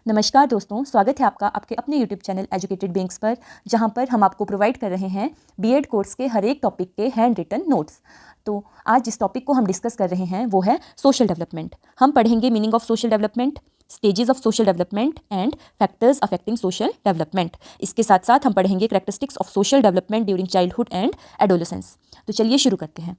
नमस्कार दोस्तों, स्वागत है आपका आपके अपने YouTube चैनल एजुकेटेड बीइंग्स पर, जहां पर हम आपको प्रोवाइड कर रहे हैं बीएड कोर्स के हर एक टॉपिक के हैंड रिटन नोट्स। तो आज जिस टॉपिक को हम डिस्कस कर रहे हैं वो है सोशल डेवलपमेंट। हम पढ़ेंगे meaning of social development, stages of social development and factors affecting social development. इसके साथ साथ हम पढ़ेंगे characteristics of social development during childhood and adolescence. तो चलिए शुरू करते हैं।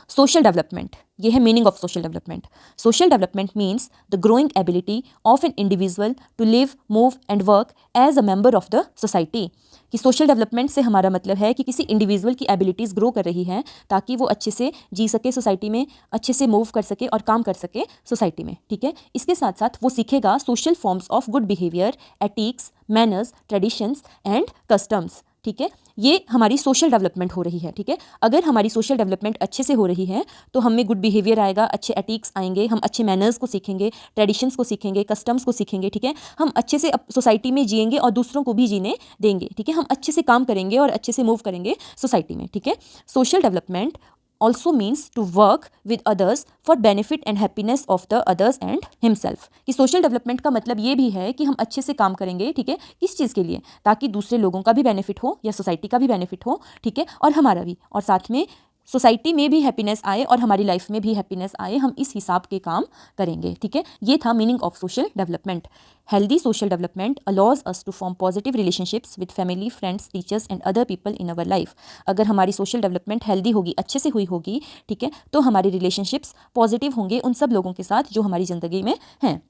सोशल डेवलपमेंट, ये है meaning of social development. Social development means the growing ability of an individual to live, move and work as a member of the society. कि social development से हमारा मतलब है कि किसी इंडिविजुअल की एबिलिटीज़ ग्रो कर रही हैं ताकि वो अच्छे से जी सके सोसाइटी में, अच्छे से मूव कर सके और काम कर सके सोसाइटी में। ठीक है, इसके साथ साथ वो सीखेगा social forms of good behaviour, ethics, manners, traditions and customs. ठीक है, ये हमारी सोशल डेवलपमेंट हो रही है। ठीक है, अगर हमारी सोशल डेवलपमेंट अच्छे से हो रही है तो हमें गुड बिहेवियर आएगा, अच्छे एथिक्स आएंगे, हम अच्छे मैनर्स को सीखेंगे, ट्रेडिशंस को सीखेंगे, कस्टम्स को सीखेंगे। ठीक है, हम अच्छे से सोसाइटी में जिएंगे और दूसरों को भी जीने देंगे। ठीक है, हम अच्छे से काम करेंगे और अच्छे से मूव करेंगे सोसाइटी में। ठीक है, social development also means to work with others for benefit and happiness of the others and himself। कि सोशल डेवलपमेंट का मतलब ये भी है कि हम अच्छे से काम करेंगे। ठीक है, किस चीज़ के लिए? ताकि दूसरे लोगों का भी बेनिफिट हो या सोसाइटी का भी बेनिफिट हो। ठीक है, और हमारा भी, और साथ में सोसाइटी में भी हैप्पीनेस आए और हमारी लाइफ में भी हैप्पीनेस आए, हम इस हिसाब के काम करेंगे। ठीक है, ये था meaning of social development. Healthy social development allows us to form positive relationships with family, friends, teachers and other people in our life. अगर हमारी सोशल डेवलपमेंट हेल्दी होगी, अच्छे से हुई होगी, ठीक है, तो हमारी रिलेशनशिप्स पॉजिटिव होंगे उन सब लोगों के साथ जो हमारी ज़िंदगी में हैं।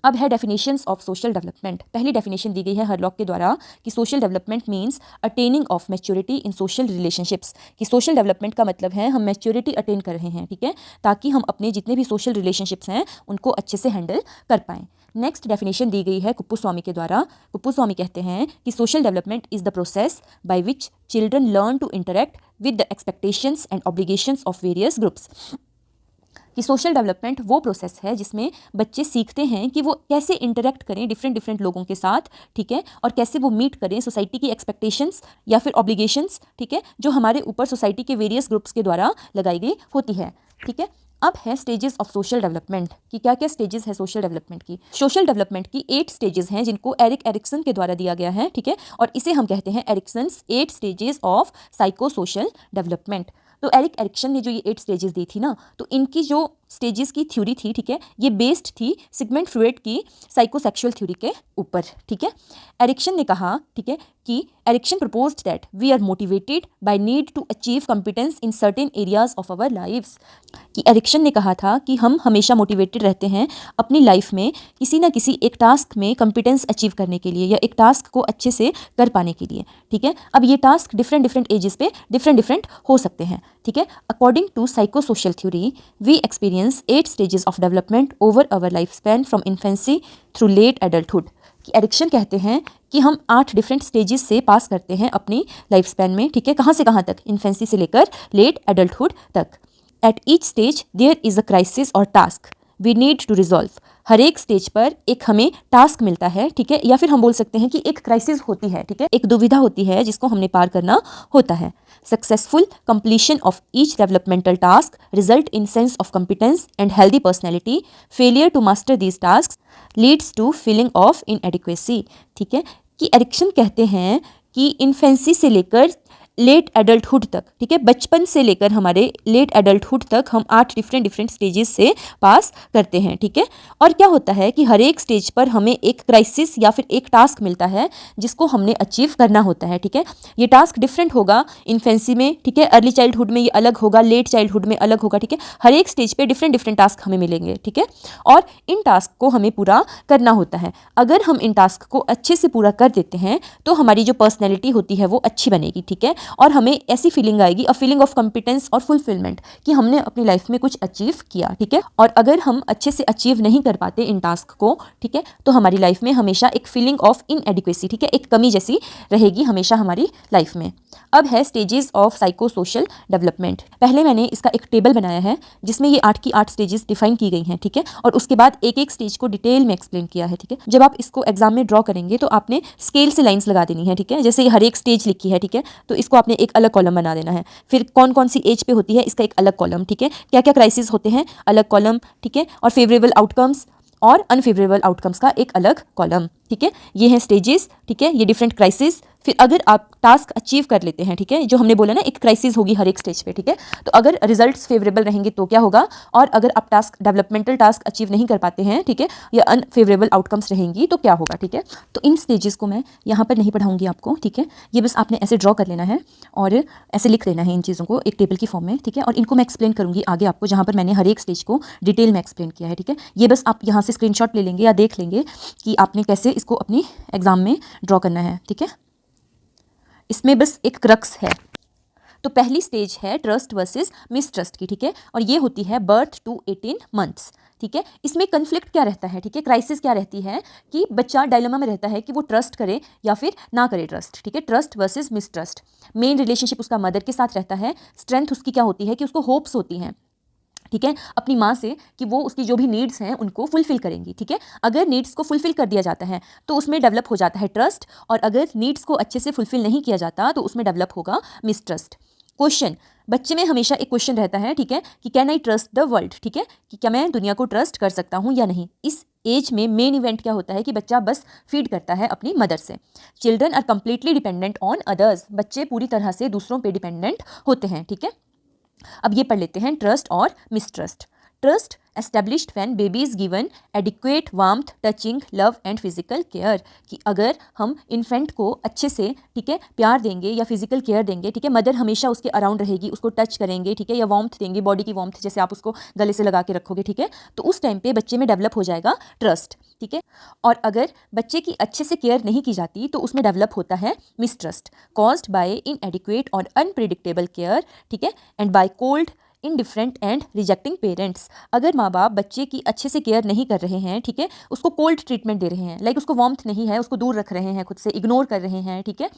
अब है डेफिनेशंस ऑफ सोशल डेवलपमेंट। पहली डेफिनेशन दी गई है हरलॉक के द्वारा कि social development means attaining of maturity in social relationships. कि सोशल डेवलपमेंट का मतलब है हम मैच्योरिटी अटेन कर रहे हैं। ठीक है, ताकि हम अपने जितने भी सोशल रिलेशनशिप्स हैं उनको अच्छे से हैंडल कर पाएँ। नेक्स्ट डेफिनेशन दी गई है कुप्पूस्वामी के द्वारा। कुप्पूस्वामी कहते हैं कि social development is the process by which children learn to interact with the expectations and obligations of various groups. कि सोशल डेवलपमेंट वो प्रोसेस है जिसमें बच्चे सीखते हैं कि वो कैसे इंटरेक्ट करें डिफरेंट लोगों के साथ। ठीक है, और कैसे वो मीट करें सोसाइटी की एक्सपेक्टेशंस या फिर ऑब्लिगेशंस। ठीक है, जो हमारे ऊपर सोसाइटी के वेरियस ग्रुप्स के द्वारा लगाई गई होती है। ठीक है, अब है स्टेजेस ऑफ सोशल डेवलपमेंट कि क्या क्या स्टेजेस है सोशल डेवलपमेंट की। सोशल डेवलपमेंट की 8 स्टेजेस हैं जिनको एरिक एरिक्सन के द्वारा दिया गया है। ठीक है, और इसे हम कहते हैं Erikson's 8 stages of psycho social development. तो एरिक एरिक्सन ने जो ये 8 स्टेजेस दी थी ना, तो इनकी जो स्टेजेस की थ्योरी थी, ठीक है, ये बेस्ड थी सिगमंड फ्रॉयड की साइकोसेक्सुअल थ्योरी के ऊपर। ठीक है, एरिक्सन ने कहा, ठीक है, कि Erikson proposed that we are motivated by need to achieve competence in certain areas of our lives. कि एरिक्सन ने कहा था कि हम हमेशा मोटिवेटेड रहते हैं अपनी लाइफ में किसी ना किसी एक टास्क में कॉम्पिटेंस अचीव करने के लिए या एक टास्क को अच्छे से कर पाने के लिए। ठीक है, अब ये टास्क डिफरेंट एजेस पे डिफरेंट हो सकते हैं। ठीक है, according to psycho social theory we experience 8 stages of development over our life span from infancy through late adulthood. कि एरिक्सन कहते हैं कि हम 8 डिफरेंट स्टेजेस से पास करते हैं अपनी लाइफ स्पैन में। ठीक है, कहाँ से कहाँ तक? इन्फेंसी से लेकर लेट एडल्टहुड तक। At each stage there is a crisis और task we need to resolve. हर एक स्टेज पर एक हमें टास्क मिलता है। ठीक है, या फिर हम बोल सकते हैं कि एक क्राइसिस होती है। ठीक है, एक दुविधा होती है जिसको हमने पार करना होता है। Successful completion of each developmental task result in sense of competence and healthy personality. Failure to master these task leads to feeling of inadequacy. ठीक है, कि एरिक्सन कहते हैं कि इन्फेंसी से लेकर लेट एडल्टहुड तक, ठीक है, बचपन से लेकर हमारे लेट एडल्टहुड तक हम 8 डिफरेंट स्टेजेस से पास करते हैं। ठीक है, और क्या होता है कि हर एक स्टेज पर हमें एक क्राइसिस या फिर एक टास्क मिलता है जिसको हमने अचीव करना होता है। ठीक है, ये टास्क डिफरेंट होगा इन्फेंसी में, ठीक है, अर्ली चाइल्डहुड में ये अलग होगा, लेट चाइल्डहुड में अलग होगा। ठीक है, हर एक स्टेज पे डिफरेंट टास्क हमें मिलेंगे। ठीक है, और इन टास्क को हमें पूरा करना होता है। अगर हम इन टास्क को अच्छे से पूरा कर देते हैं तो हमारी जो पर्सनैलिटी होती है वो अच्छी बनेगी। ठीक है, और हमें ऐसी फीलिंग आएगी, अ फीलिंग ऑफ कॉम्पिटेंस और फुलफिलमेंट, कि हमने अपनी लाइफ में कुछ अचीव किया। ठीक है, और अगर हम अच्छे से अचीव नहीं कर पाते इन टास्क को, ठीक है, तो हमारी लाइफ में हमेशा एक फीलिंग ऑफ इनएडिक्वेसी, ठीक है, एक कमी जैसी रहेगी हमेशा हमारी लाइफ में। अब है stages of psycho social development. पहले मैंने इसका एक टेबल बनाया है जिसमें ये 8 की 8 स्टेजेस डिफाइन की गई हैं। ठीक है, और उसके बाद एक स्टेज को डिटेल में एक्सप्लेन किया है। ठीक है, जब आप इसको एग्जाम में ड्रॉ करेंगे तो आपने स्केल से लाइंस लगा देनी है। ठीक है, जैसे ये हर एक स्टेज लिखी है, ठीक है, तो इसको आपने एक अलग कॉलम बना देना है। फिर कौन कौन सी एज पे होती है इसका एक अलग कॉलम। ठीक है, क्या क्या क्राइसिस होते हैं, अलग कॉलम। ठीक है, और फेवरेबल आउटकम्स, और अनफेवरेबल आउटकम्स का एक अलग कॉलम। ठीक है, ये हैं स्टेजेस। ठीक है, ये डिफरेंट क्राइसिस। फिर अगर आप टास्क अचीव कर लेते हैं, ठीक है, जो हमने बोला ना एक क्राइसिस होगी हर एक स्टेज पे, ठीक है, तो अगर रिजल्ट्स फेवरेबल रहेंगे तो क्या होगा, और अगर आप टास्क डेवलपमेंटल टास्क अचीव नहीं कर पाते हैं, ठीक है, या अनफेवरेबल आउटकम्स रहेंगी तो क्या होगा। ठीक है, तो इन स्टेजेस को मैं यहाँ पर नहीं पढ़ाऊंगी आपको। ठीक है, ये बस आपने ऐसे ड्रॉ कर लेना है और ऐसे लिख लेना है इन चीज़ों को एक टेबल की फॉर्म में। ठीक है, और इनको मैं एक्सप्लेन करूँगी आगे आपको, जहाँ पर मैंने हर एक स्टेज को डिटेल में एक्सप्लेन किया है। ठीक है, ये बस आप यहाँ से स्क्रीनशॉट ले लेंगे या देख लेंगे कि आपने कैसे इसको अपनी एग्जाम में ड्रॉ करना है। ठीक है, इसमें बस एक क्रक्स है। तो पहली स्टेज है ट्रस्ट वर्सेस मिसट्रस्ट की। ठीक है, और ये होती है बर्थ टू 18 मंथ्स। ठीक है, इसमें कन्फ्लिक्ट क्या रहता है, ठीक है, क्राइसिस क्या रहती है कि बच्चा डायलेमा में रहता है कि वो ट्रस्ट करे या फिर ना करे ट्रस्ट। ठीक है, trust versus mistrust. Main relationship उसका मदर के साथ रहता है। स्ट्रेंथ उसकी क्या होती है कि उसको होप्स होती हैं, ठीक है, अपनी माँ से कि वो उसकी जो भी नीड्स हैं उनको फुलफिल करेंगी। ठीक है, अगर नीड्स को फुलफिल कर दिया जाता है तो उसमें डेवलप हो जाता है ट्रस्ट, और अगर नीड्स को अच्छे से फुलफिल नहीं किया जाता तो उसमें डेवलप होगा मिसट्रस्ट। क्वेश्चन, बच्चे में हमेशा एक क्वेश्चन रहता है, ठीक है, कि can I trust the world. ठीक है, कि क्या मैं दुनिया को ट्रस्ट कर सकता हूँ या नहीं। इस एज में मेन इवेंट क्या होता है कि बच्चा बस फीड करता है अपनी मदर से। Children are completely dependent on others. बच्चे पूरी तरह से दूसरों पर डिपेंडेंट होते हैं। ठीक है, अब ये पढ़ लेते हैं ट्रस्ट और mistrust. Trust established when baby is given adequate warmth, touching, love and physical care. कि अगर हम इन्फेंट को अच्छे से, ठीक है, प्यार देंगे या फिजिकल केयर देंगे, ठीक है, मदर हमेशा उसके अराउंड रहेगी, उसको टच करेंगे, ठीक है, या वार्मथ देंगे, बॉडी की वार्मथ, जैसे आप उसको गले से लगा के रखोगे, ठीक है, तो उस टाइम पे बच्चे में डेवलप हो जाएगा ट्रस्ट। ठीक है, और अगर बच्चे की अच्छे से केयर नहीं की जाती तो उसमें डेवलप होता है मिसट्रस्ट, कॉज्ड बाय इनएडिक्वेट और अनप्रिडिक्टेबल केयर। ठीक है, and by cold, indifferent and rejecting parents. अगर माँ बाप बच्चे की अच्छे से केयर नहीं कर रहे हैं, ठीक है, उसको कोल्ड ट्रीटमेंट दे रहे हैं, लाइक उसको वार्मथ नहीं है, उसको दूर रख रहे हैं, खुद से इग्नोर कर रहे हैं, ठीक है,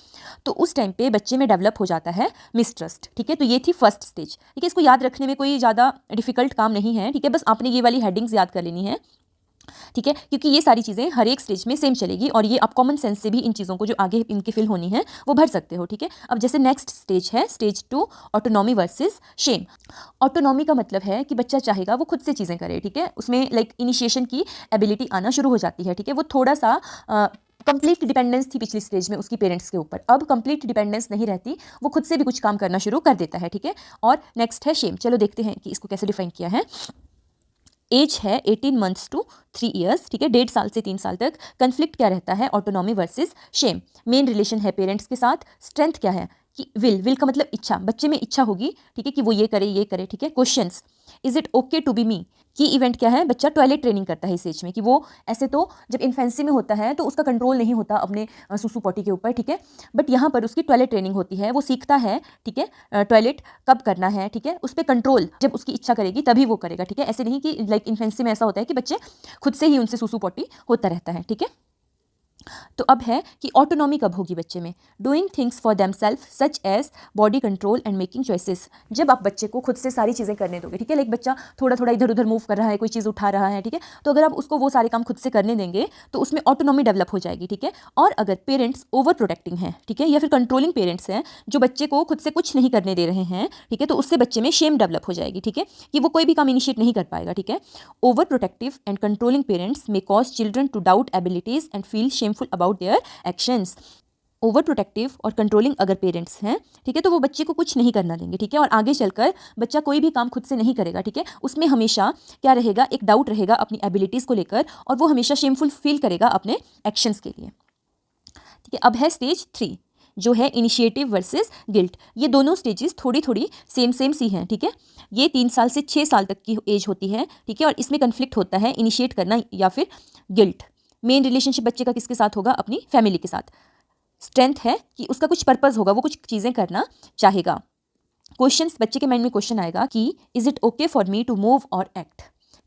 तो उस टाइम पे बच्चे में डेवलप हो जाता है मिसट्रस्ट। ठीक है, तो ये थी फर्स्ट स्टेज। ठीक है, इसको याद रखने में कोई ज़्यादा डिफिकल्ट काम नहीं है। ठीक है, बस आपने ये वाली हेडिंग्स याद कर लेनी है। ठीक है, क्योंकि ये सारी चीज़ें हर एक स्टेज में सेम चलेगी, और ये आप कॉमन सेंस से भी इन चीज़ों को जो आगे इनकी फिल होनी है वो भर सकते हो। ठीक है, अब जैसे नेक्स्ट स्टेज है stage 2, autonomy versus shame. Autonomy का मतलब है कि बच्चा चाहेगा वो खुद से चीज़ें करे। ठीक है, उसमें लाइक इनिशिएशन की एबिलिटी आना शुरू हो जाती है। ठीक है, वो थोड़ा सा कंप्लीट डिपेंडेंस थी पिछली स्टेज में उसकी पेरेंट्स के ऊपर, अब कंप्लीट डिपेंडेंस नहीं रहती, वो खुद से भी कुछ काम करना शुरू कर देता है। ठीक है, और नेक्स्ट है शेम। चलो देखते हैं कि इसको कैसे डिफाइन किया है। एज है 18 मंथ्स टू 3 ईयर्स। ठीक है, 1.5 साल से 3 साल तक। कन्फ्लिक्ट क्या रहता है, autonomy versus shame. Main relation है पेरेंट्स के साथ। स्ट्रेंथ क्या है कि विल का मतलब इच्छा, बच्चे में इच्छा होगी, ठीक है, कि वो ये करे ये करे। ठीक है, questions, is it okay to be me. की इवेंट क्या है, बच्चा टॉयलेट ट्रेनिंग करता है इस एज में, कि वो ऐसे तो जब इन्फेंसी में होता है तो उसका कंट्रोल नहीं होता अपने सुसु पॉटी के ऊपर। ठीक है, बट यहाँ पर उसकी टॉयलेट ट्रेनिंग होती है, वो सीखता है, ठीक है, टॉयलेट कब करना है। ठीक है, उस पर कंट्रोल जब उसकी इच्छा करेगी तभी वो करेगा। ठीक है, ऐसे नहीं कि लाइक इन्फेंसी में ऐसा होता है कि बच्चे खुद से ही उनसे सुसु पॉटी होता रहता है। ठीक है, तो अब है कि ऑटोनॉमी कब होगी बच्चे में, doing things for them self such as body control and making choices. जब आप बच्चे को खुद से सारी चीज़ें करने दोगे, ठीक है, लाइक बच्चा थोड़ा थोड़ा इधर उधर मूव कर रहा है, कोई चीज़ उठा रहा है, ठीक है, तो अगर आप उसको वो सारे काम खुद से करने देंगे तो उसमें ऑटोनॉमी डेवलप हो जाएगी। ठीक है, और अगर पेरेंट्स ओवर प्रोटेक्टिंग हैं, ठीक है, या फिर कंट्रोलिंग पेरेंट्स हैं जो बच्चे को खुद से कुछ नहीं करने दे रहे हैं, ठीक है, तो उससे बच्चे में शेम डेवलप हो जाएगी। ठीक है, कि वो कोई भी काम इनिशिएट नहीं कर पाएगा। ठीक है, over protective and controlling parents may cause children to doubt abilities and feel shameful about their actions. Over protective और कंट्रोलिंग अगर पेरेंट्स हैं, ठीक है, तो वो बच्चे को कुछ नहीं करना देंगे। ठीक है, और आगे चलकर बच्चा कोई भी काम खुद से नहीं करेगा। ठीक है, उसमें हमेशा क्या रहेगा, एक डाउट रहेगा अपनी एबिलिटीज़ को लेकर, और वो हमेशा शेमफुल फील करेगा अपने एक्शंस के लिए। ठीक है, अब है स्टेज 3 जो है इनिशिएटिव वर्सेस गिल्ट। ये दोनों स्टेजेस थोड़ी थोड़ी सेम सी हैं। ठीक है, ये 3 साल से 6 साल तक की एज होती है। ठीक है, और इसमें कन्फ्लिक्ट होता है इनिशिएट करना या फिर गिल्ट। मेन रिलेशनशिप बच्चे का किसके साथ होगा, अपनी फैमिली के साथ। स्ट्रेंथ है कि उसका कुछ पर्पस होगा, वो कुछ चीज़ें करना चाहेगा। क्वेश्चंस, बच्चे के माइंड में क्वेश्चन आएगा कि is it okay for me to move और एक्ट।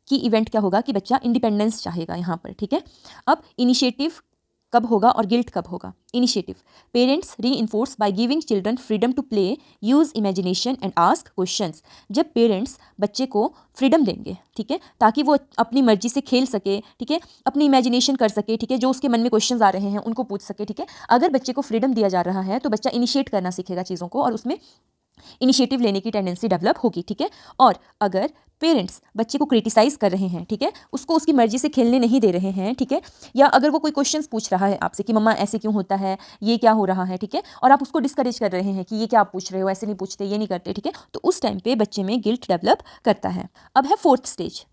की इवेंट क्या होगा कि बच्चा इंडिपेंडेंस चाहेगा यहाँ पर। ठीक है, अब इनिशिएटिव कब होगा और गिल्ट कब होगा। Initiative, parents reinforce by giving children freedom to play, use imagination and ask questions. जब पेरेंट्स बच्चे को फ्रीडम देंगे, ठीक है, ताकि वो अपनी मर्जी से खेल सके, ठीक है, अपनी इमेजिनेशन कर सके, ठीक है, जो उसके मन में क्वेश्चंस आ रहे हैं उनको पूछ सके। ठीक है, अगर बच्चे को फ्रीडम दिया जा रहा है तो बच्चा इनिशिएट करना सीखेगा चीज़ों को, और उसमें इनिशिएटिव लेने की टेंडेंसी डेवलप होगी, ठीक है। और अगर पेरेंट्स बच्चे को क्रिटिसाइज कर रहे हैं, ठीक है, उसको उसकी मर्जी से खेलने नहीं दे रहे हैं, ठीक है, या अगर वो कोई क्वेश्चंस पूछ रहा है आपसे कि मम्मा ऐसे क्यों होता है, ये क्या हो रहा है, ठीक है, और आप उसको डिस्करेज कर रहे हैं कि ये क्या आप पूछ रहे हो, ऐसे नहीं पूछते, ये नहीं करते, ठीक है, तो उस टाइम पे बच्चे में गिल्ट डेवलप करता है। अब है fourth stage,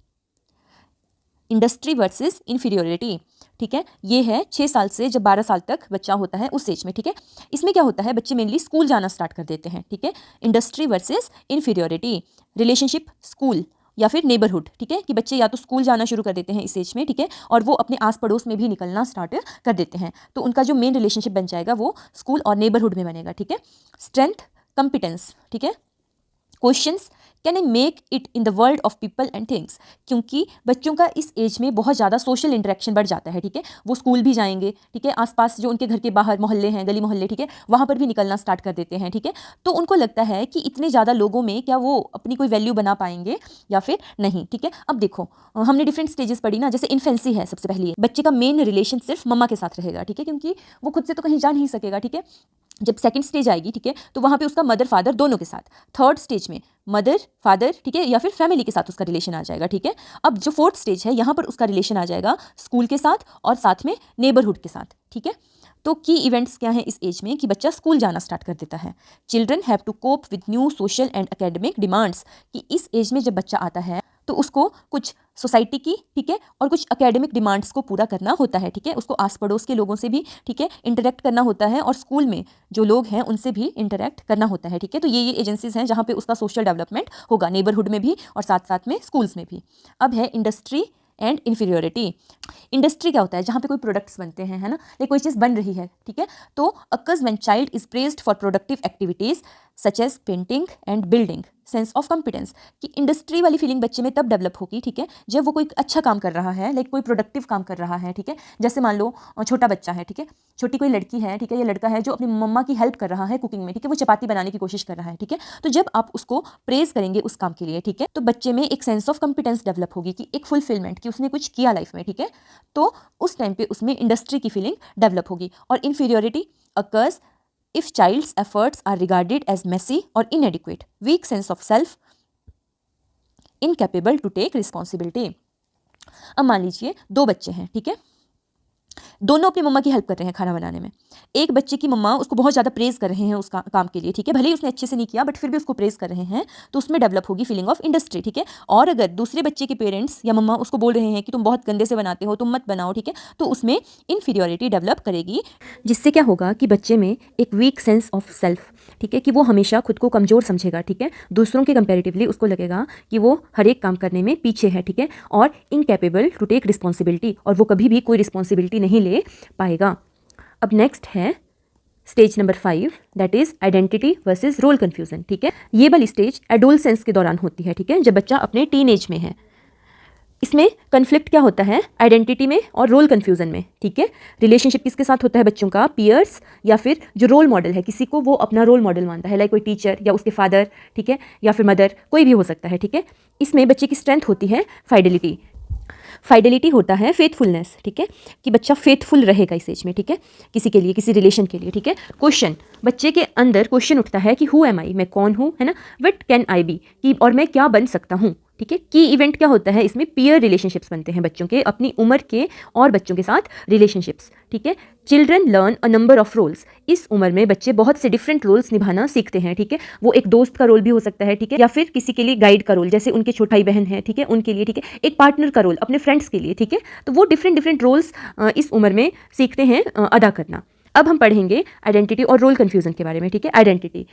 industry versus inferiority, ठीक है। ये है 6 साल से जब 12 साल तक बच्चा होता है उस एज में, ठीक है। इसमें क्या होता है, बच्चे मेनली स्कूल जाना स्टार्ट कर देते हैं, ठीक है। Industry versus inferiority, relationship school या फिर नेबरहुड, ठीक है, कि बच्चे या तो स्कूल जाना शुरू कर देते हैं इस एज में, ठीक है, और वो अपने आस पड़ोस में भी निकलना स्टार्ट कर देते हैं, तो उनका जो मेन रिलेशनशिप बन जाएगा वो स्कूल और नेबरहुड में बनेगा, ठीक है। स्ट्रेंथ कंपिटेंस, ठीक है, questions can I make it in the world of people and things, क्योंकि बच्चों का इस एज में बहुत ज़्यादा सोशल इंटरेक्शन बढ़ जाता है, ठीक है। वो स्कूल भी जाएंगे, ठीक है, आसपास जो उनके घर के बाहर मोहल्ले हैं, गली मोहल्ले, ठीक है, वहाँ पर भी निकलना स्टार्ट कर देते हैं, ठीक है। तो उनको लगता है कि इतने ज़्यादा लोगों में क्या वो अपनी कोई वैल्यू बना पाएंगे या फिर नहीं, ठीक है। अब देखो हमने डिफरेंट स्टेजेस पढ़ी ना, जैसे इन्फेंसी है सबसे पहले, बच्चे का मेन रिलेशन सिर्फ मम्मा के साथ रहेगा, ठीक है, क्योंकि वो खुद से तो कहीं जा नहीं सकेगा, ठीक है। जब सेकंड स्टेज आएगी, ठीक है, तो वहाँ पे उसका मदर फादर दोनों के साथ, थर्ड स्टेज में मदर फादर, ठीक है, या फिर फैमिली के साथ उसका रिलेशन आ जाएगा, ठीक है। अब जो फोर्थ स्टेज है यहाँ पर उसका रिलेशन आ जाएगा स्कूल के साथ और साथ में नेबरहुड के साथ, ठीक है। तो की इवेंट्स क्या हैं इस एज में कि बच्चा स्कूल जाना स्टार्ट कर देता है। Children have to cope with new social and academic demands, कि इस एज में जब बच्चा आता है तो उसको कुछ सोसाइटी की, ठीक है, और कुछ एकेडमिक डिमांड्स को पूरा करना होता है, ठीक है। उसको आस पड़ोस के लोगों से भी, ठीक है, इंटरेक्ट करना होता है और स्कूल में जो लोग हैं उनसे भी इंटरेक्ट करना होता है, ठीक है। तो ये एजेंसीज हैं जहाँ पे उसका सोशल डेवलपमेंट होगा, नेबरहुड में भी और साथ साथ में स्कूल्स में भी। अब है इंडस्ट्री एंड इन्फीरियोरिटी। इंडस्ट्री क्या होता है, जहाँ पे कोई प्रोडक्ट्स बनते हैं, है ना, लाइक कोई चीज़ बन रही है, ठीक है। तो occurs when child is praised for productive activities such as painting and building sense of competence, कि इंडस्ट्री वाली फीलिंग बच्चे में तब डेवलप होगी, ठीक है, जब वो कोई अच्छा काम कर रहा है, लाइक कोई प्रोडक्टिव काम कर रहा है, ठीक है। जैसे मान लो छोटा बच्चा है, ठीक है, छोटी कोई लड़की है, ठीक है, या लड़का है जो अपनी मम्मा की हेल्प कर रहा है कुकिंग में, ठीक है, वो चपाती बनाने की कोशिश कर रहा है, ठीक है। तो जब आप उसको प्रेज करेंगे उस काम के लिए, ठीक है, तो बच्चे में एक सेंस ऑफ कॉम्पिटेंस डेवलप होगी, कि एक फुलफिलमेंट, कि उसने कुछ किया लाइफ में, ठीक है। तो उस टाइम पे उसमें इंडस्ट्री की फीलिंग डेवलप होगी। और inferiority occurs if child's efforts are regarded as messy or inadequate, weak sense of self, incapable to take responsibility। अब मान लीजिए 2 बच्चे हैं, ठीक है, दोनों अपनी मम्मा की हेल्प कर रहे हैं खाना बनाने में। एक बच्चे की मम्मा उसको बहुत ज़्यादा प्रेज कर रहे हैं उस काम के लिए, ठीक है, भले ही उसने अच्छे से नहीं किया बट फिर भी उसको प्रेज कर रहे हैं, तो उसमें डेवलप होगी फीलिंग ऑफ इंडस्ट्री, ठीक है। और अगर दूसरे बच्चे के पेरेंट्स या मम्मा उसको बोल रहे हैं कि तुम बहुत गंदे से बनाते हो, तुम मत बनाओ, ठीक है, तो उसमें इन्फीरियोरिटी डेवलप करेगी, जिससे क्या होगा कि बच्चे में एक वीक सेंस ऑफ सेल्फ, ठीक है, कि वो हमेशा खुद को कमज़ोर समझेगा, ठीक है, दूसरों के कंपेरेटिवली उसको लगेगा कि वो हर एक काम करने में पीछे है, ठीक है, और इनकैपेबल टू टेक रिस्पॉन्सिबिलिटी, और वो कभी भी कोई रिस्पॉन्सिबिलिटी नहीं ले पाएगा। अब नेक्स्ट है stage number 5, that is identity versus role confusion, ठीक है। ये वाली स्टेज एडोलसेंस के दौरान होती है, ठीक है, जब बच्चा अपने टीनेज में है। इसमें कन्फ्लिक्ट क्या होता है, आइडेंटिटी में और रोल कन्फ्यूजन में, ठीक है। रिलेशनशिप किसके साथ होता है बच्चों का, पीयर्स या फिर जो रोल मॉडल है, किसी को वो अपना रोल मॉडल मानता है, लाइक कोई टीचर या उसके फादर, ठीक है, या फिर मदर, कोई भी हो सकता है, ठीक है। इसमें बच्चे की स्ट्रेंथ होती है फाइडेलिटी। फाइडेलिटी होता है फेथफुलनेस, ठीक है, कि बच्चा फेथफुल रहेगा इस एज में, ठीक है, किसी के लिए, किसी रिलेशन के लिए, ठीक है। क्वेश्चन, बच्चे के अंदर क्वेश्चन उठता है कि हु एम आई, मैं कौन हूँ, है ना, व्हाट कैन आई बी, कि और मैं क्या बन सकता हूँ, ठीक है। की इवेंट क्या होता है, इसमें पीयर रिलेशनशिप्स बनते हैं बच्चों के, अपनी उम्र के और बच्चों के साथ रिलेशनशिप्स, ठीक है। Children learn a number of roles, इस उम्र में बच्चे बहुत से डिफरेंट रोल्स निभाना सीखते हैं, ठीक है। वो एक दोस्त का रोल भी हो सकता है, ठीक है, या फिर किसी के लिए गाइड का रोल, जैसे उनके छोटे भाई बहन है, ठीक है, उनके लिए, ठीक है, एक पार्टनर का रोल अपने फ्रेंड्स के लिए, ठीक है। तो वो डिफरेंट रोल्स इस उम्र में सीखते हैं अदा करना। अब हम पढ़ेंगे आइडेंटिटी और रोल कन्फ्यूजन के बारे में, ठीक है। Identity,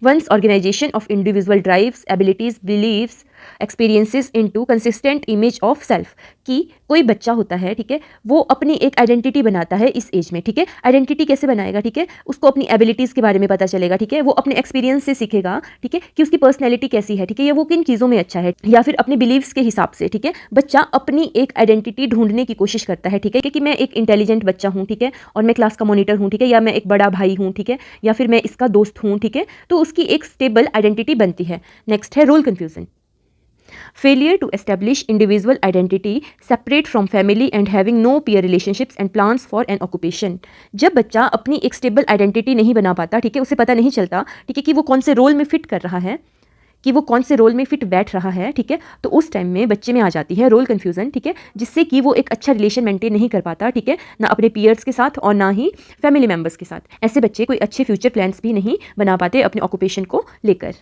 once organization of individual drives, abilities, beliefs, experiences into consistent image of self, कि कोई बच्चा होता है, ठीक है, वो अपनी एक आइडेंटिटी बनाता है इस एज में, ठीक है। आइडेंटिटी कैसे बनाएगा, ठीक है, उसको अपनी एबिलिटीज़ के बारे में पता चलेगा, ठीक है, वो अपने एक्सपीरियंस से सीखेगा, ठीक है, कि उसकी पर्सनैलिटी कैसी है, ठीक है, या वो किन चीज़ों में अच्छा है, या फिर अपने बिलीव्स के हिसाब से, ठीक है, बच्चा अपनी एक आइडेंटिटी ढूंढने की कोशिश करता है, ठीक है, कि मैं एक इंटेलिजेंट बच्चा हूँ, ठीक है, और मैं क्लास का मॉनिटर हूँ, ठीक है, या मैं एक बड़ा भाई हूँ, ठीक है, या फिर मैं इसका दोस्त हूँ, ठीक है, तो उसकी एक स्टेबल आइडेंटिटी बनती है। नेक्स्ट है role confusion. Failure to establish individual identity separate from family and having no peer relationships and plans for an occupation. जब बच्चा अपनी एक स्टेबल आइडेंटिटी नहीं बना पाता, ठीक है, उसे पता नहीं चलता, ठीक है, कि वो कौन से रोल में फिट कर रहा है, कि वो कौन से रोल में फिट बैठ रहा है, ठीक है, तो उस टाइम में बच्चे में आ जाती है रोल कन्फ्यूज़न, ठीक है, जिससे कि वो एक अच्छा रिलेशन मेंटेन नहीं कर पाता, ठीक है, ना अपने पीयर्स के साथ और ना ही फैमिली मेम्बर्स के साथ। ऐसे बच्चे कोई अच्छे फ्यूचर प्लान्स भी नहीं बना पाते अपने ऑक्यूपेशन को लेकर।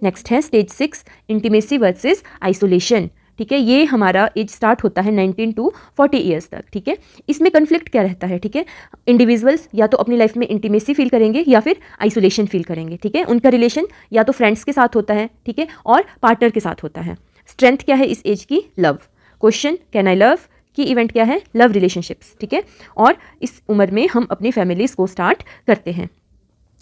नेक्स्ट है स्टेज 6, इंटीमेसी वर्सेस आइसोलेशन। ठीक है, ये हमारा एज स्टार्ट होता है 19 to 40 ईयर्स तक। ठीक है, इसमें कन्फ्लिक्ट क्या रहता है? ठीक है, इंडिविजुअल्स या तो अपनी लाइफ में इंटीमेसी फील करेंगे या फिर आइसोलेशन फील करेंगे। ठीक है, उनका रिलेशन या तो फ्रेंड्स के साथ होता है, ठीक है, और पार्टनर के साथ होता है। स्ट्रेंथ क्या है इस एज की? Love. Question, can I love? की इवेंट क्या है? Love relationships. ठीक है, और इस उम्र में हम अपनी फैमिलीज को स्टार्ट करते हैं।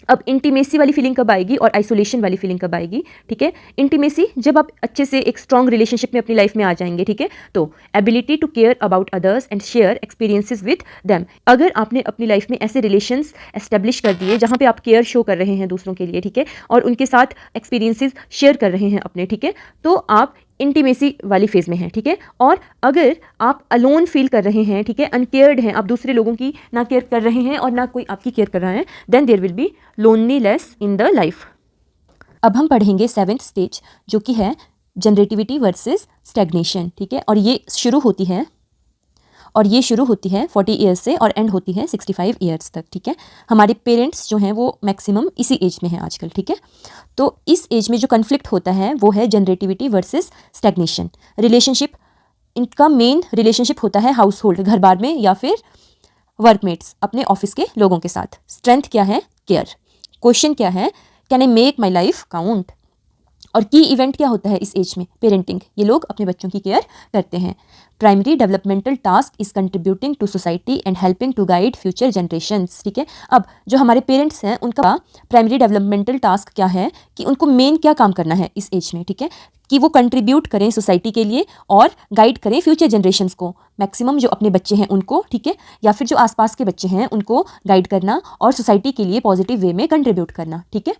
अब इंटीमेसी वाली फीलिंग कब आएगी और आइसोलेशन वाली फीलिंग कब आएगी? ठीक है, इंटीमेसी जब आप अच्छे से एक स्ट्रॉन्ग रिलेशनशिप में अपनी लाइफ में आ जाएंगे। ठीक है, तो ability to care about others and share experiences with them. अगर आपने अपनी लाइफ में ऐसे रिलेशंस एस्टेब्लिश कर दिए जहाँ पे आप केयर शो कर रहे हैं दूसरों के लिए, ठीक है, और उनके साथ एक्सपीरियंसेस शेयर कर रहे हैं अपने, ठीक है, तो आप इंटीमेसी वाली फेज में हैं। ठीक है, और अगर आप अलोन फील कर रहे हैं, ठीक है, अनकेयर्ड हैं, आप दूसरे लोगों की ना केयर कर रहे हैं और ना कोई आपकी केयर कर रहा है, then there will be loneliness in the life. अब हम पढ़ेंगे 7th स्टेज, जो कि है जनरेटिविटी वर्सेस स्टैग्नेशन। ठीक है, और ये शुरू होती है 40 ईयर्स से और एंड होती है 65 ईयर्स तक। ठीक है, हमारे पेरेंट्स जो हैं वो मैक्सिमम इसी एज में हैं आजकल। ठीक है, तो इस एज में जो कन्फ्लिक्ट होता है वो है जनरेटिविटी वर्सेस स्टैग्नेशन। रिलेशनशिप, इनका मेन रिलेशनशिप होता है हाउस होल्ड, घर बार में, या फिर वर्कमेट्स, अपने ऑफिस के लोगों के साथ। स्ट्रेंथ क्या है? केयर। क्वेश्चन क्या है? Can I make my life count? और की इवेंट क्या होता है इस एज में? पेरेंटिंग। ये लोग अपने बच्चों की केयर करते हैं। Primary developmental task is contributing to society and helping to guide future generations. ठीक है, अब जो हमारे पेरेंट्स हैं उनका प्राइमरी डेवलपमेंटल टास्क क्या है कि उनको मेन क्या काम करना है इस एज में? ठीक है, कि वो कंट्रीब्यूट करें सोसाइटी के लिए और गाइड करें फ्यूचर जनरेशंस को। मैक्सिमम जो अपने बच्चे हैं उनको, ठीक है, या फिर जो आसपास के बच्चे हैं उनको गाइड करना और सोसाइटी के लिए पॉजिटिव वे में कंट्रीब्यूट करना। ठीक है,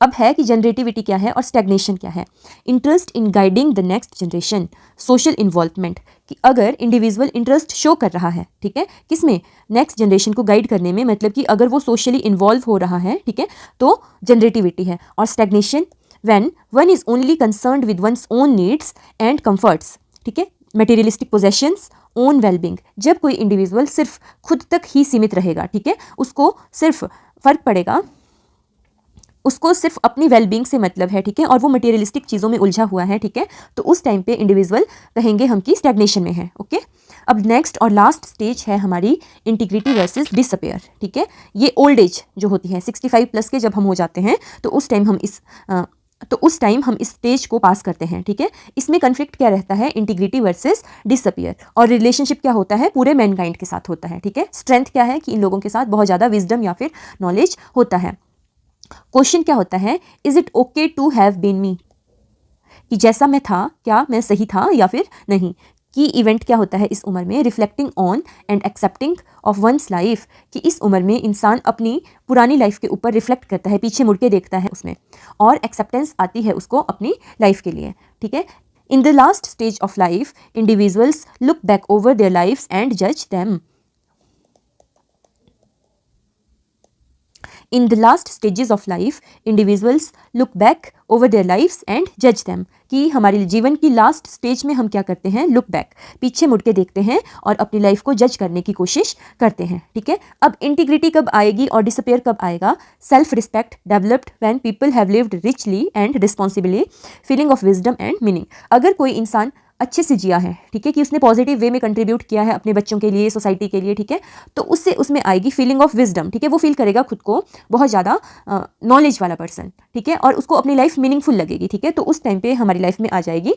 अब है कि जनरेटिविटी क्या है और स्टैग्नेशन क्या है। Interest in guiding the next generation, social involvement, कि अगर इंडिविजुअल इंटरेस्ट शो कर रहा है, ठीक है, किसमें? नेक्स्ट जनरेशन को गाइड करने में, मतलब कि अगर वो सोशली इन्वॉल्व हो रहा है, ठीक है, तो जनरेटिविटी है। और stagnation, when one is only concerned with one's own needs and comforts, ठीक है, मटेरियलिस्टिक पोजेशंस, ओन वेलबींग। जब कोई इंडिविजुअल सिर्फ खुद तक ही सीमित रहेगा, ठीक है, उसको सिर्फ फर्क पड़ेगा, उसको सिर्फ अपनी वेलबींग से मतलब है, ठीक है, और वो मटेरियलिस्टिक चीज़ों में उलझा हुआ है, ठीक है, तो उस टाइम पे इंडिविजुअल कहेंगे हम कि स्टैग्नेशन में है। ओके, अब नेक्स्ट और लास्ट स्टेज है हमारी इंटीग्रिटी वर्सेस डिसअपेयर। ठीक है, ये ओल्ड एज जो होती है 65 प्लस के जब हम हो जाते हैं तो उस टाइम हम इस स्टेज को पास करते हैं। ठीक है, इसमें कन्फ्लिक्ट क्या रहता है? Integrity versus disappear. और रिलेशनशिप क्या होता है? पूरे मैनकाइंड के साथ होता है। ठीक है, स्ट्रेंथ क्या है कि इन लोगों के साथ बहुत ज़्यादा विजडम या फिर नॉलेज होता है। क्वेश्चन क्या होता है? Is it okay to have been me, कि जैसा मैं था क्या मैं सही था या फिर नहीं। की इवेंट क्या होता है इस उम्र में? Reflecting on and accepting of one's life, कि इस उम्र में इंसान अपनी पुरानी लाइफ के ऊपर रिफ्लेक्ट करता है, पीछे मुड़ के देखता है उसमें, और एक्सेप्टेंस आती है उसको अपनी लाइफ के लिए। ठीक है, in the last stage of life individuals look back over their lifes and जज them. In the last stages of life, individuals look back over their lives and judge them, कि हमारे जीवन की लास्ट स्टेज में हम क्या करते हैं? लुक बैक, पीछे मुड़ के देखते हैं और अपनी लाइफ को जज करने की कोशिश करते हैं। ठीक है, अब इंटीग्रिटी कब आएगी और डिसअपेयर कब आएगा? Self respect developed when people have lived richly and responsibly, feeling of wisdom and meaning. अगर कोई इंसान अच्छे से जिया है, ठीक है, कि उसने पॉजिटिव वे में कंट्रीब्यूट किया है अपने बच्चों के लिए, सोसाइटी के लिए, ठीक है, तो उससे उसमें आएगी फीलिंग ऑफ विजडम। ठीक है, वो फील करेगा खुद को बहुत ज़्यादा नॉलेज वाला पर्सन, ठीक है, और उसको अपनी लाइफ मीनिंगफुल लगेगी। ठीक है, तो उस टाइम पे हमारी लाइफ में आ जाएगी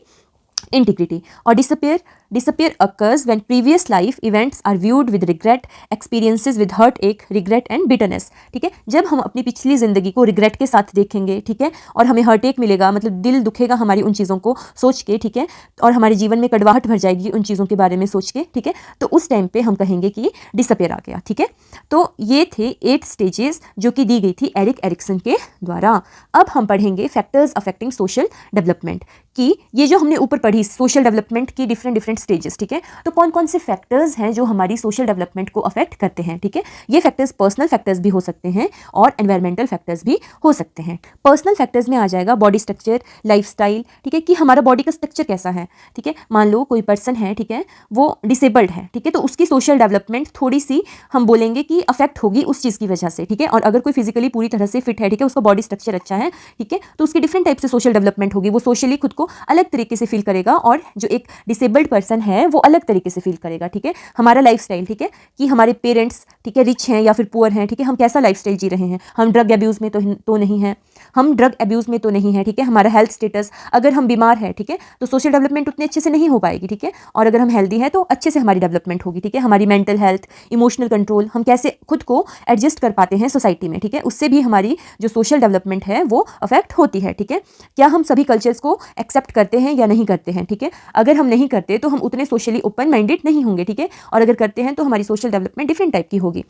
इंटीग्रिटी। और disappear Disappear occurs when previous life events are viewed with regret, experiences with heartache, regret and bitterness. ठीक है, जब हम अपनी पिछली ज़िंदगी को रिग्रेट के साथ देखेंगे, ठीक है, और हमें हार्टेक मिलेगा, मतलब दिल दुखेगा हमारी उन चीज़ों को सोच के, ठीक है, और हमारे जीवन में कड़वाहट भर जाएगी उन चीज़ों के बारे में सोच के, ठीक है, तो उस टाइम पे हम कहेंगे कि डिसअपेयर आ गया. ठीक है, तो ये थे 8 स्टेजेस जो कि दी गई थी एरिक एरिक्सन के द्वारा. अब हम पढ़ेंगे फैक्टर्स अफेक्टिंग सोशल डेवलपमेंट, कि ये जो हमने ऊपर पढ़ी सोशल डेवलपमेंट की डिफरेंट स्टेजेस, ठीक है, तो कौन कौन से फैक्टर्स हैं जो हमारी सोशल डेवलपमेंट को अफेक्ट करते हैं. ठीक है, ये फैक्टर्स पर्सनल फैक्टर्स भी हो सकते हैं और एनवायरमेंटल फैक्टर्स भी हो सकते हैं. पर्सनल फैक्टर्स में आ जाएगा बॉडी स्ट्रक्चर, लाइफस्टाइल, ठीक है, कि हमारा बॉडी का स्ट्रक्चर कैसा है. ठीक है, मान लो कोई पर्सन है, ठीक है, वो डिसेबल्ड है, ठीक है, तो उसकी सोशल डेवलपमेंट थोड़ी सी हम बोलेंगे कि अफेक्ट होगी उस चीज़ की वजह से. ठीक है, और अगर कोई फिजिकली पूरी तरह से फिट है, ठीक है, उसका बॉडी स्ट्रक्चर अच्छा है, ठीक है, तो उसकी डिफरेंट टाइप से सोशल डेवलपमेंट होगी. वो सोशली खुद को अलग तरीके से फील करेगा और जो एक डिसेबल्ड पर्सन है वो अलग तरीके से फील करेगा. ठीक है, हमारा लाइफस्टाइल, ठीक है, कि हमारे पेरेंट्स, ठीक है, रिच हैं या फिर पुअर हैं, ठीक है, हम कैसा लाइफस्टाइल जी रहे हैं, हम ड्रग अब्यूज़ में तो नहीं है, हम ड्रग अब्यूज़ में तो नहीं है. ठीक है, हमारा हेल्थ स्टेटस, अगर हम बीमार है, ठीक है, तो सोशल डेवलपमेंट उतने अच्छे से नहीं हो पाएगी. ठीक है, और अगर हम हेल्दी हैं तो अच्छे से हमारी डेवलपमेंट होगी. ठीक है, हमारी मेंटल हेल्थ, इमोशनल कंट्रोल, हम कैसे खुद को एडजस्ट कर पाते हैं सोसाइटी में, ठीक है, उससे भी हमारी जो सोशल डेवलपमेंट है वो अफेक्ट होती है. ठीक है, क्या हम सभी कल्चर्स को एक्सेप्ट करते हैं या नहीं करते हैं. ठीक है, अगर हम नहीं करते तो हम उतने सोशली ओपन माइंडेड नहीं होंगे. ठीक है, और अगर करते हैं तो हमारी सोशल डेवलपमेंट डिफरेंट टाइप की होगी.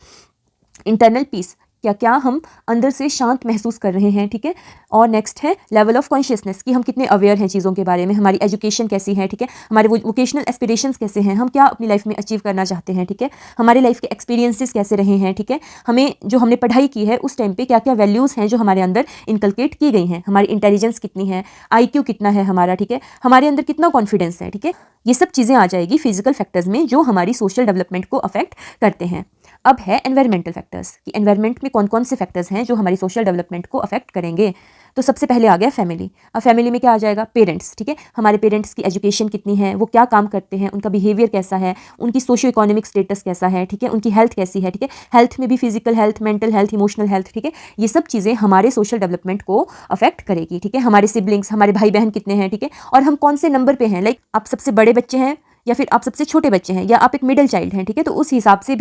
इंटरनल पीस, क्या हम अंदर से शांत महसूस कर रहे हैं. ठीक है, और नेक्स्ट है लेवल ऑफ कॉन्शियसनेस, कि हम कितने अवेयर हैं चीज़ों के बारे में, हमारी एजुकेशन कैसी है. ठीक है, हमारे वोकेशनल एस्पिरेशंस कैसे हैं, हम क्या अपनी लाइफ में अचीव करना चाहते हैं. ठीक है, हमारे लाइफ के एक्सपीरियंसेस कैसे रहे हैं. ठीक है, हमें जो हमने पढ़ाई की है उस टाइम पे क्या क्या वैल्यूज़ हैं जो हमारे अंदर इनकलकेट की गई हैं, हमारी इंटेलिजेंस कितनी है, IQ कितना है हमारा. ठीक है, हमारे अंदर कितना कॉन्फिडेंस है. ठीक है, ये सब चीज़ें आ जाएगी फिजिकल फैक्टर्स में जो हमारी सोशल डेवलपमेंट को अफेक्ट करते हैं. अब है एनवायरमेंटल फैक्टर्स, कि एनवायरमेंट में कौन कौन से फैक्टर्स हैं जो हमारी सोशल डेवलपमेंट को अफेक्ट करेंगे. तो सबसे पहले आ गया फैमिली. अब फैमिली में क्या आ जाएगा, पेरेंट्स. ठीक है, हमारे पेरेंट्स की एजुकेशन कितनी है, वो क्या काम करते हैं, उनका बिहेवियर कैसा है, उनकी सोशो इकोनॉमिक स्टेटस कैसा है. ठीक है, उनकी हेल्थ कैसी है. ठीक है, हेल्थ में भी physical health, mental health, emotional health. ठीक है, ये सब चीज़ें हमारे सोशल डेवलपमेंट को अफेक्ट करेगी. ठीक है, हमारे सिबलिंग्स, हमारे भाई बहन कितने हैं. ठीक है, और हम कौन से नंबर पे हैं, लाइक आप सबसे बड़े बच्चे हैं या फिर आप सबसे छोटे बच्चे हैं या आप एक मिडिल चाइल्ड हैं. ठीक है, तो उस हिसाब से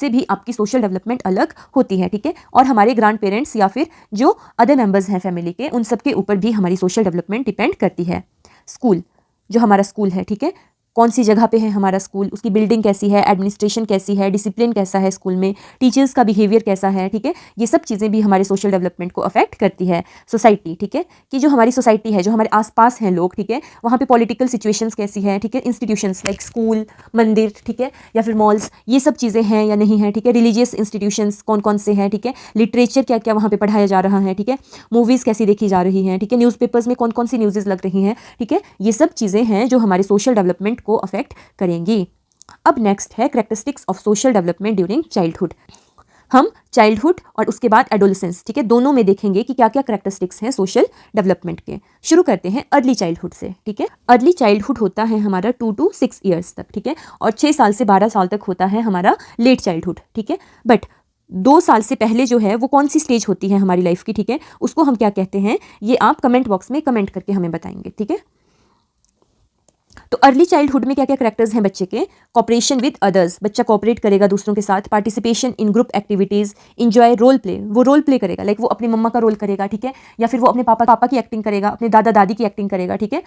भी आपकी सोशल डेवलपमेंट अलग होती है. ठीक है, और हमारे ग्रैंड पेरेंट्स या फिर जो अदर मेंबर्स हैं फैमिली के, उन सब के ऊपर भी हमारी सोशल डेवलपमेंट डिपेंड करती है. स्कूल, जो हमारा स्कूल है, ठीक है, कौन सी जगह पे है हमारा स्कूल, उसकी बिल्डिंग कैसी है, एडमिनिस्ट्रेशन कैसी है, डिसिप्लिन कैसा है स्कूल में, टीचर्स का बिहेवियर कैसा है. ठीक है, ये सब चीज़ें भी हमारे सोशल डेवलपमेंट को अफेक्ट करती है. सोसाइटी, ठीक है, कि जो हमारी सोसाइटी है, जो हमारे आसपास हैं लोग, ठीक है, वहाँ पे पॉलिटिकल सिचुएशंस कैसी है. ठीक है, इंस्टीट्यूशंस लाइक स्कूल, मंदिर, ठीक है, या फिर मॉल्स, ये सब चीज़ें हैं या नहीं है. ठीक है, रिलीजियस इंस्टीट्यूशंस कौन कौन से हैं. ठीक है, लिटरेचर क्या क्या वहाँ पे पढ़ाया जा रहा है. ठीक है, मूवीज़ कैसी देखी जा रही हैं. ठीक है, न्यूज़पेपर्स में कौन कौन सी न्यूज़ लग रही हैं. ठीक है, ये सब चीज़ें हैं जो हमारे सोशल डेवलपमेंट को अफेक्ट करेंगी. अब नेक्स्ट है characteristics of social development during childhood. हम चाइल्डहुड और उसके बाद एडोलेसेंस, ठीक है, दोनों में देखेंगे कि क्या क्या कैरेक्टरिस्टिक्स हैं सोशल डेवलपमेंट के. शुरू करते हैं अर्ली चाइल्डहुड से. ठीक है, अर्ली चाइल्डहुड होता है हमारा 2 to 6 ईयर्स तक. ठीक है, और 6 साल से 12 साल तक होता है हमारा लेट चाइल्डहुड. ठीक है, बट 2 साल से पहले जो है वो कौन सी स्टेज होती है हमारी लाइफ की. ठीक है, उसको हम क्या कहते हैं, ये आप कमेंट बॉक्स में कमेंट करके हमें बताएंगे. ठीक है, तो अर्ली चाइल्डहुड में क्या क्या करैक्टर्स हैं बच्चे के. कॉपरेशन विद अदर्स, बच्चा कॉपरेट करेगा दूसरों के साथ. Participation in group activities. Enjoy role play, वो रोल प्ले करेगा, लाइक वो अपनी मम्मा का रोल करेगा. ठीक है, या फिर वो अपने पापा की एक्टिंग करेगा, अपने दादा दादी की एक्टिंग करेगा. ठीक है,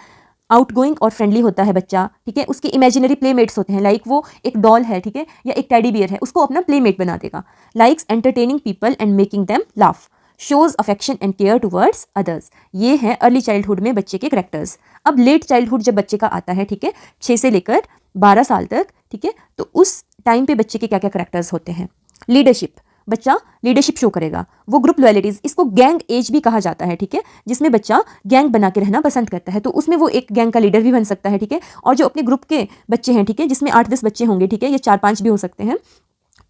आउटगोइंग और फ्रेंडली होता है बच्चा. ठीक है, उसके इमेजिनरी प्लेमेट्स होते हैं, लाइक वो एक डॉल है, ठीक है, या एक टेडी बियर है, उसको अपना प्लेमेट बना देगा. Likes entertaining people and making them laugh. Shows affection and care towards others. ये हैं अर्ली चाइल्डहुड में बच्चे के करैक्टर्स. अब लेट चाइल्डहुड जब बच्चे का आता है, ठीक है, 6 से लेकर 12 साल तक, ठीक है, तो उस टाइम पे बच्चे के क्या क्या करैक्टर्स होते हैं. लीडरशिप, बच्चा लीडरशिप शो करेगा. वो ग्रुप लॉयल्टीज, इसको गैंग एज भी कहा जाता है. ठीक है, जिसमें बच्चा गैंग बना के रहना पसंद करता है, तो उसमें वो एक गैंग का लीडर भी बन सकता है. ठीक है, और जो अपने ग्रुप के बच्चे हैं, ठीक है, जिसमें 8-10 बच्चे होंगे, ठीक है, ये 4-5 भी हो सकते हैं,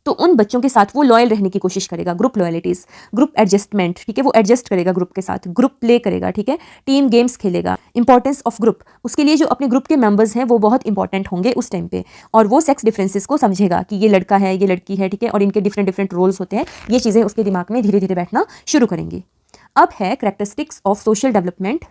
तो उन बच्चों के साथ वो लॉयल रहने की कोशिश करेगा. ग्रुप लॉयल्टीज, ग्रुप एडजस्टमेंट, ठीक है, वो एडजस्ट करेगा ग्रुप के साथ. ग्रुप प्ले करेगा. ठीक है, टीम गेम्स खेलेगा. इंपॉर्टेंस ऑफ ग्रुप, उसके लिए जो अपने ग्रुप के मेंबर्स हैं वो बहुत इंपॉर्टेंट होंगे उस टाइम पे, और वो सेक्स डिफरेंसेस को समझेगा कि ये लड़का है, ये लड़की है. ठीक है, और इनके डिफरेंट रोल्स होते हैं. ये चीज़ें उसके दिमाग में धीरे धीरे बैठना शुरू करेंगी. अब है characteristics of social development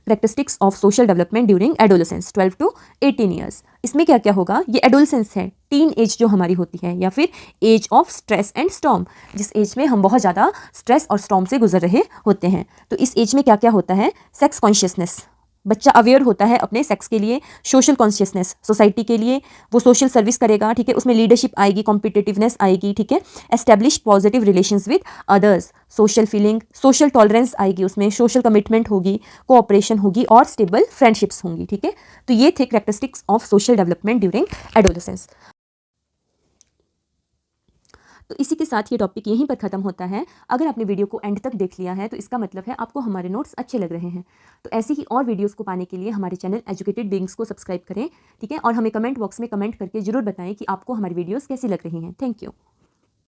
characteristics of social development during adolescence 12 to 18 years. इसमें क्या क्या होगा, ये एडोलेसेंस है, टीन एज जो हमारी होती है, या फिर age of stress and storm, जिस एज में हम बहुत ज़्यादा स्ट्रेस और स्टॉर्म से गुजर रहे होते हैं। तो इस एज में क्या क्या होता है, सेक्स कॉन्शियसनेस, बच्चा अवेयर होता है अपने सेक्स के लिए, सोशल कॉन्शियसनेस, सोसाइटी के लिए वो सोशल सर्विस करेगा, ठीक है, उसमें लीडरशिप आएगी, कॉम्पिटिटिवनेस आएगी, ठीक है, establish positive relations with others, social feeling, social tolerance आएगी, उसमें सोशल कमिटमेंट होगी, कोऑपरेशन होगी और स्टेबल फ्रेंडशिप्स होंगी, ठीक है। तो ये थे characteristics of social development during adolescence. तो इसी के साथ ये टॉपिक यहीं पर ख़त्म होता है। अगर आपने वीडियो को एंड तक देख लिया है तो इसका मतलब है आपको हमारे नोट्स अच्छे लग रहे हैं। तो ऐसी ही और वीडियोस को पाने के लिए हमारे चैनल एजुकेटेड बीइंग्स को सब्सक्राइब करें, ठीक है, और हमें कमेंट बॉक्स में कमेंट करके ज़रूर बताएं कि आपको हमारी वीडियोस कैसी लग रही हैं। Thank you.